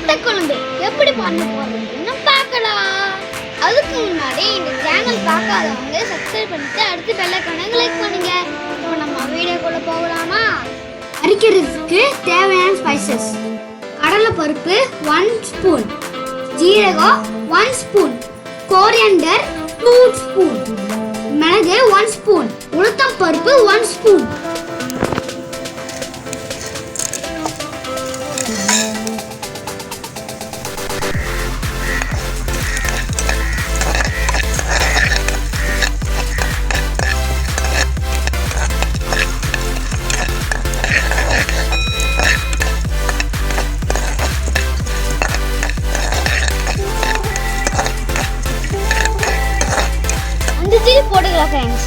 வத்த குழம்பு எப்படி பண்ண போறதுன்னு பார்க்கலாம். அதுக்கு முன்னாடி இந்த சேனல் பார்க்காதவங்க சப்ஸ்கிரைப் பண்ணிட்டு அடுத்து பெல் ஐகானை கிளிக் பண்ணுங்க. இப்போ நம்ம வீடியோக்குள்ள போகலாமா? அரைக்கிறதுக்கு தேவையான ஸ்பைசஸ்: கடலை பருப்பு 1 ஸ்பூன், ஜீரகம் 1 ஸ்பூன், கோரியண்டர் 2 ஸ்பூன், மிளகு 1 ஸ்பூன், உளுத்தம் பருப்பு 1 ஸ்பூன். போடுங்களா ஃப்ரெண்ட்ஸ்.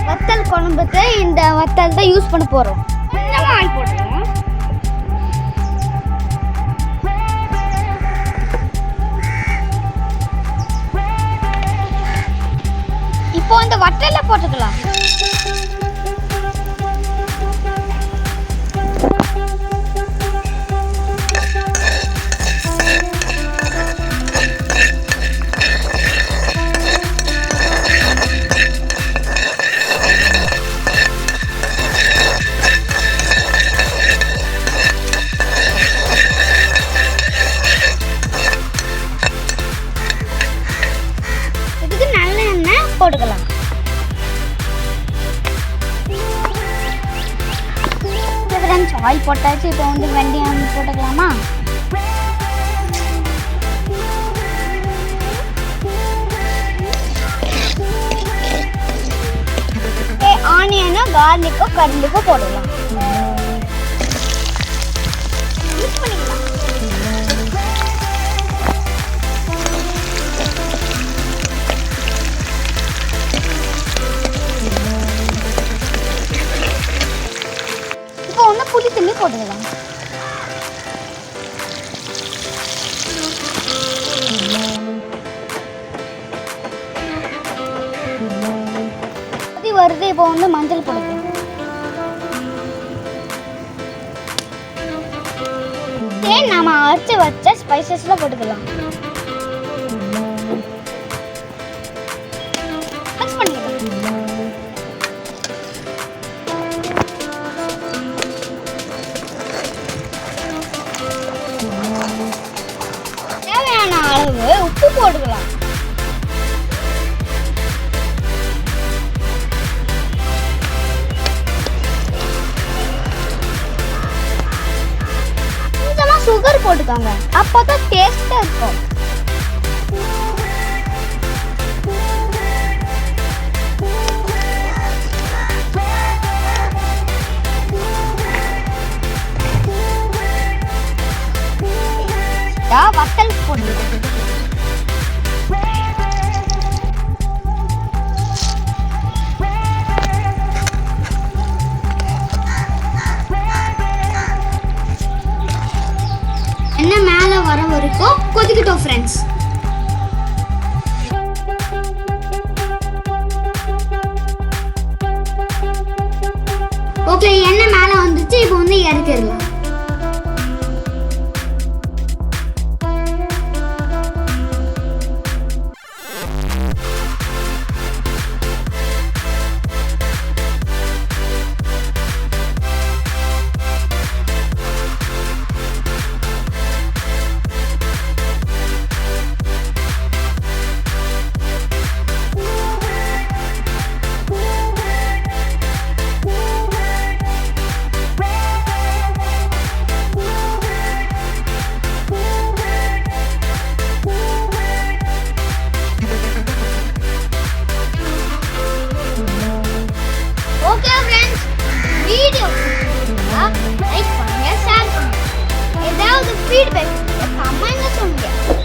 வத்தல் குழம்புக்கு இந்த வத்தல் தான் யூஸ் பண்ண போறோம். ஆயில் போட்டுக்கலாம். இப்போ இந்த வத்தல்ல போட்டுக்கலாம். போட்டுக்கலாம். ஆயில் போட்டாச்சு. இப்போ வந்து வெந்தயம் போட்டுக்கலாமா? ஆனியனும் கார்லிக்கும் கரும்புக்கும் போடலாம். மிக்ஸ் பண்ணிக்கலாம். புளி தண்ணி போட்டுக்கலாம். வருது. இப்போ வந்து மஞ்சள் போட்டுக்கலாம். நாம அரைச்சு வச்ச ஸ்பைசஸ்ல போட்டுக்கலாம். மிக்ஸ் பண்ணிக்கலாம். அளவு உப்பு போட்டுக்கலாம். கொஞ்சமா சுகர் போட்டுக்கோங்க, அப்பதான் டேஸ்டா இருக்கும். வத்தல் போட்டு என்ன மேல வர வரைக்கும் கொதிக்கட்டும் ஃப்ரெண்ட்ஸ். ஓகே, எண்ணெய் மேல வந்துச்சு. இப்போ வந்து இறக்கிடலாம். feedback. Comment சொல்லுங்க.